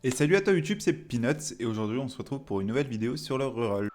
Et salut à toi YouTube, c'est Peanuts et aujourd'hui on se retrouve pour une nouvelle vidéo sur le reroll.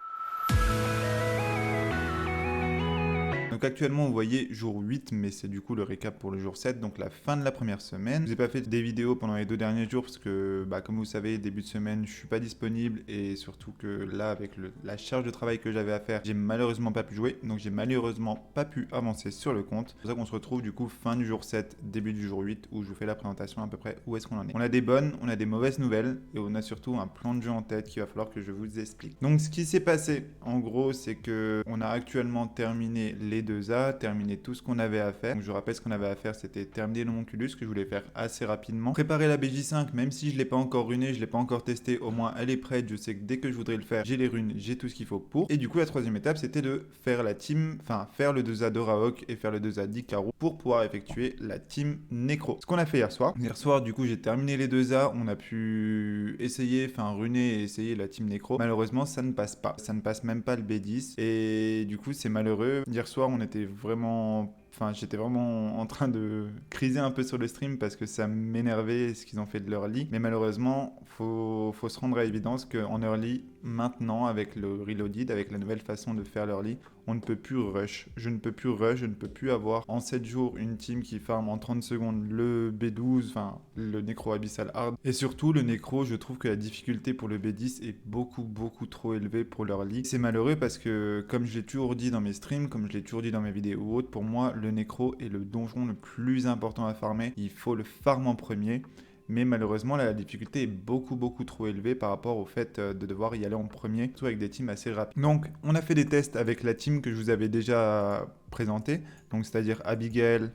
Donc actuellement vous voyez jour 8 mais c'est du coup le récap pour le jour 7, donc la fin de la première semaine. Je n'ai pas fait des vidéos pendant les 2 derniers jours parce que comme vous savez début de semaine je suis pas disponible et surtout que là avec la charge de travail que j'avais à faire j'ai malheureusement pas pu jouer, donc j'ai malheureusement pas pu avancer sur le compte. C'est pour ça qu'on se retrouve du coup fin du jour 7, début du jour 8 où je vous fais la présentation à peu près où est-ce qu'on en est. On a des bonnes, on a des mauvaises nouvelles et on a surtout un plan de jeu en tête qu'il va falloir que je vous explique. Donc ce qui s'est passé en gros c'est que on a actuellement terminé les 2A, terminé tout ce qu'on avait à faire. Donc je rappelle ce qu'on avait à faire, c'était terminer l'homonculus que je voulais faire assez rapidement. Préparer la BJ5, même si je l'ai pas encore runé, je l'ai pas encore testé, au moins elle est prête, je sais que dès que je voudrais le faire, j'ai les runes, j'ai tout ce qu'il faut pour. Et du coup la troisième étape c'était de faire la team, enfin faire le 2A de Raok et faire le 2A d'Ikaru pour pouvoir effectuer la team Necro. Ce qu'on a fait hier soir. Hier soir du coup j'ai terminé les 2A, on a pu essayer, enfin runer et essayer la team Necro. Malheureusement ça ne passe pas, ça ne passe même pas le B10 et du coup c'est malheureux. Hier soir on était vraiment, enfin j'étais vraiment en train de criser un peu sur le stream parce que ça m'énervait ce qu'ils ont fait de l'early, mais malheureusement faut se rendre à l'évidence qu'en early maintenant avec le reloaded, avec la nouvelle façon de faire l'early, on ne peut plus rush. Je ne peux plus rush, je ne peux plus avoir en 7 jours une team qui farm en 30 secondes le B12, enfin le Necro Abyssal Hard. Et surtout le Necro, je trouve que la difficulté pour le B10 est beaucoup trop élevée pour l'early. C'est malheureux parce que comme je l'ai toujours dit dans mes streams, comme je l'ai toujours dit dans mes vidéos ou autres, pour moi le Necro est le donjon le plus important à farmer. Il faut le farm en premier. Mais malheureusement, là, la difficulté est beaucoup trop élevée par rapport au fait de devoir y aller en premier, surtout avec des teams assez rapides. Donc, on a fait des tests avec la team que je vous avais déjà présentée, donc c'est-à-dire Abigail,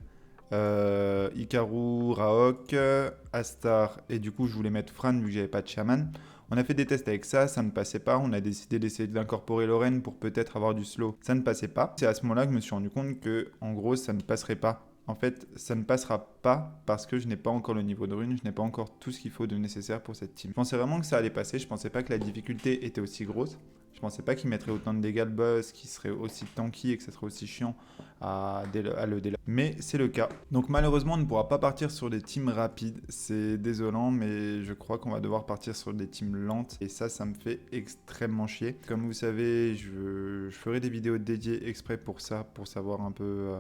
Hikaru, Raok, Astar, et du coup, je voulais mettre Fran vu que j'avais pas de chaman. On a fait des tests avec ça, ça ne passait pas. On a décidé d'essayer d'incorporer Lorraine pour peut-être avoir du slow. Ça ne passait pas. C'est à ce moment-là que je me suis rendu compte que, en gros, ça ne passerait pas. En fait, ça ne passera pas parce que je n'ai pas encore le niveau de rune, je n'ai pas encore tout ce qu'il faut de nécessaire pour cette team. Je pensais vraiment que ça allait passer, je pensais pas que la difficulté était aussi grosse. Je pensais pas qu'il mettrait autant de dégâts le boss, qu'il serait aussi tanky et que ça serait aussi chiant à le délai. Mais c'est le cas. Donc malheureusement, on ne pourra pas partir sur des teams rapides. C'est désolant, mais je crois qu'on va devoir partir sur des teams lentes. Et ça me fait extrêmement chier. Comme vous savez, je ferai des vidéos dédiées exprès pour ça, pour savoir un peu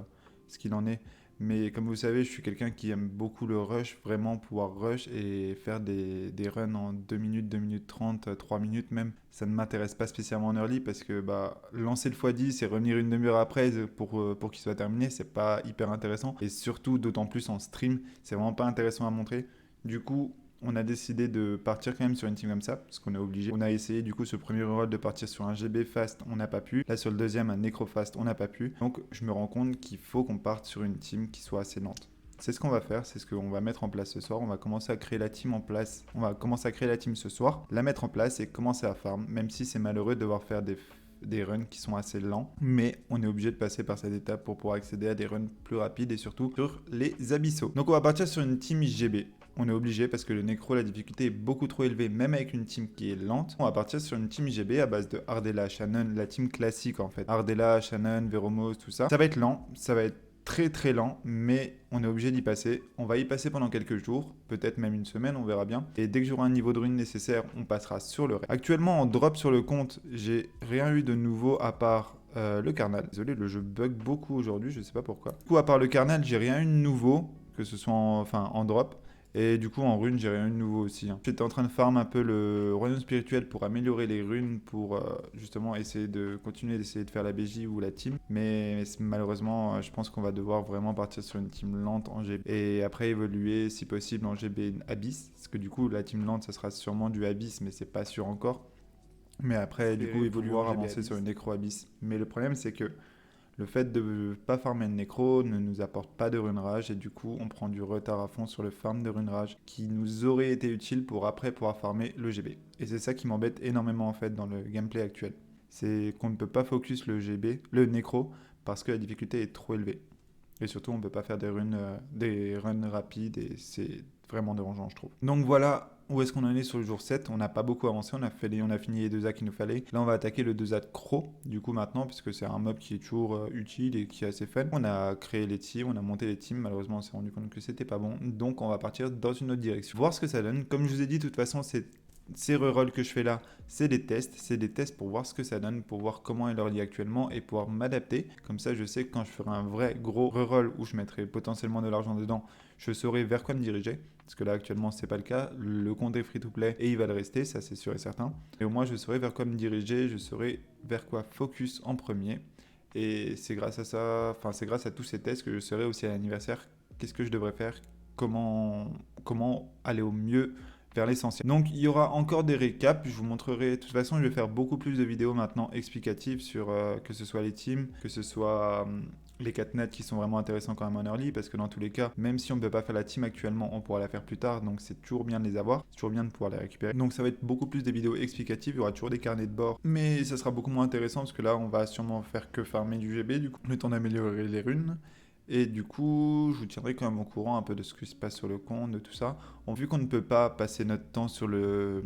ce qu'il en est. Mais comme vous savez, je suis quelqu'un qui aime beaucoup le rush, vraiment pouvoir rush et faire des runs en 2 minutes, 2 minutes 30, 3 minutes même. Ça ne m'intéresse pas spécialement en early parce que lancer le x10 et revenir une demi-heure après pour qu'il soit terminé, c'est pas hyper intéressant. Et surtout, d'autant plus en stream, c'est vraiment pas intéressant à montrer. Du coup, on a décidé de partir quand même sur une team comme ça, parce qu'on est obligé. On a essayé du coup ce premier rôle de partir sur un GB fast, on n'a pas pu. Là sur le deuxième, un Necro fast, on n'a pas pu. Donc je me rends compte qu'il faut qu'on parte sur une team qui soit assez lente. C'est ce qu'on va faire, c'est ce qu'on va mettre en place ce soir. On va commencer à créer la team en place. On va commencer à créer la team ce soir, la mettre en place et commencer à farm, même si c'est malheureux de devoir faire des runs qui sont assez lents, mais on est obligé de passer par cette étape pour pouvoir accéder à des runs plus rapides et surtout sur les abyssaux. Donc on va partir sur une team GB. On est obligé parce que le Necro, la difficulté est beaucoup trop élevée, même avec une team qui est lente. On va partir sur une team GB à base de Ardella, Shannon, la team classique en fait. Ardella, Shannon, Veromos, tout ça. Ça va être lent, ça va être très lent, mais on est obligé d'y passer. On va y passer pendant quelques jours, peut-être même une semaine, on verra bien. Et dès que j'aurai un niveau de rune nécessaire, on passera sur le reste. Actuellement, en drop sur le compte, j'ai rien eu de nouveau à part le carnal. Désolé, le jeu bug beaucoup aujourd'hui, je sais pas pourquoi. Du coup, à part le carnal, j'ai rien eu de nouveau, que ce soit en drop. Et du coup, en rune, j'ai rien eu de nouveau aussi. J'étais en train de farm un peu le royaume spirituel pour améliorer les runes, pour justement essayer de continuer d'essayer de faire la BJ ou la team. Mais malheureusement, je pense qu'on va devoir vraiment partir sur une team lente en GB. Et après évoluer, si possible, en GB Abyss. Parce que du coup, la team lente, ça sera sûrement du Abyss, mais c'est pas sûr encore. Mais après, du coup, évoluer pouvoir avancer sur une Necro Abyss. Mais le problème, c'est que le fait de ne pas farmer de nécro ne nous apporte pas de runrage et du coup on prend du retard à fond sur le farm de runrage qui nous aurait été utile pour après pouvoir farmer le GB. Et c'est ça qui m'embête énormément en fait dans le gameplay actuel. C'est qu'on ne peut pas focus le GB, le nécro, parce que la difficulté est trop élevée. Et surtout, on ne peut pas faire des runs rapides et c'est vraiment dérangeant, je trouve. Donc voilà où est-ce qu'on en est sur le jour 7. On n'a pas beaucoup avancé, on a fini les 2A qu'il nous fallait. Là, on va attaquer le 2A de Crow, du coup, maintenant, puisque c'est un mob qui est toujours utile et qui est assez fun. On a créé les teams, on a monté les teams. Malheureusement, on s'est rendu compte que c'était pas bon. Donc, on va partir dans une autre direction. Voir ce que ça donne. Comme je vous ai dit, de toute façon, ces rerolls que je fais là, c'est des tests pour voir ce que ça donne, pour voir comment est leur lit actuellement et pouvoir m'adapter. Comme ça, je sais que quand je ferai un vrai gros reroll où je mettrai potentiellement de l'argent dedans, je saurai vers quoi me diriger. Parce que là, actuellement, c'est pas le cas. Le compte est free to play et il va le rester, ça c'est sûr et certain. Et au moins, je saurai vers quoi me diriger, je saurai vers quoi focus en premier. Et c'est grâce à ça, enfin, c'est grâce à tous ces tests que je saurai aussi à l'anniversaire qu'est-ce que je devrais faire, comment aller au mieux vers l'essentiel. Donc il y aura encore des récaps, je vous montrerai, de toute façon je vais faire beaucoup plus de vidéos maintenant explicatives sur que ce soit les teams, que ce soit les 4 nets qui sont vraiment intéressants quand même en early, parce que dans tous les cas, même si on ne peut pas faire la team actuellement, on pourra la faire plus tard, donc c'est toujours bien de les avoir, c'est toujours bien de pouvoir les récupérer. Donc ça va être beaucoup plus des vidéos explicatives, il y aura toujours des carnets de bord, mais ça sera beaucoup moins intéressant parce que là on va sûrement faire que farmer du GB, du coup le temps d'améliorer les runes. Et du coup, je vous tiendrai quand même au courant un peu de ce qui se passe sur le compte, de tout ça. Vu qu'on ne peut pas passer notre temps sur le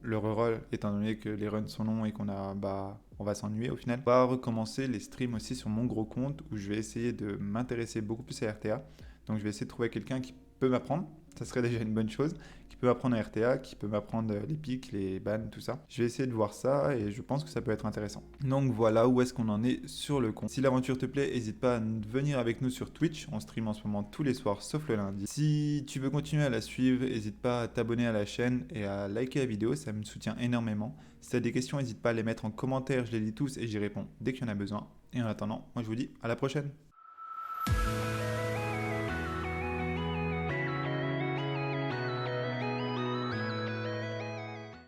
reroll, étant donné que les runs sont longs et on va s'ennuyer au final, on va recommencer les streams aussi sur mon gros compte où je vais essayer de m'intéresser beaucoup plus à RTA. Donc je vais essayer de trouver quelqu'un qui peut m'apprendre, ça serait déjà une bonne chose, qui peut m'apprendre à RTA, qui peut m'apprendre les pics, les bans, tout ça. Je vais essayer de voir ça et je pense que ça peut être intéressant. Donc voilà où est-ce qu'on en est sur le compte. Si l'aventure te plaît, n'hésite pas à venir avec nous sur Twitch. On stream en ce moment tous les soirs sauf le lundi. Si tu veux continuer à la suivre, n'hésite pas à t'abonner à la chaîne et à liker la vidéo, ça me soutient énormément. Si tu as des questions, n'hésite pas à les mettre en commentaire, je les lis tous et j'y réponds dès qu'il y en a besoin. Et en attendant, moi je vous dis à la prochaine.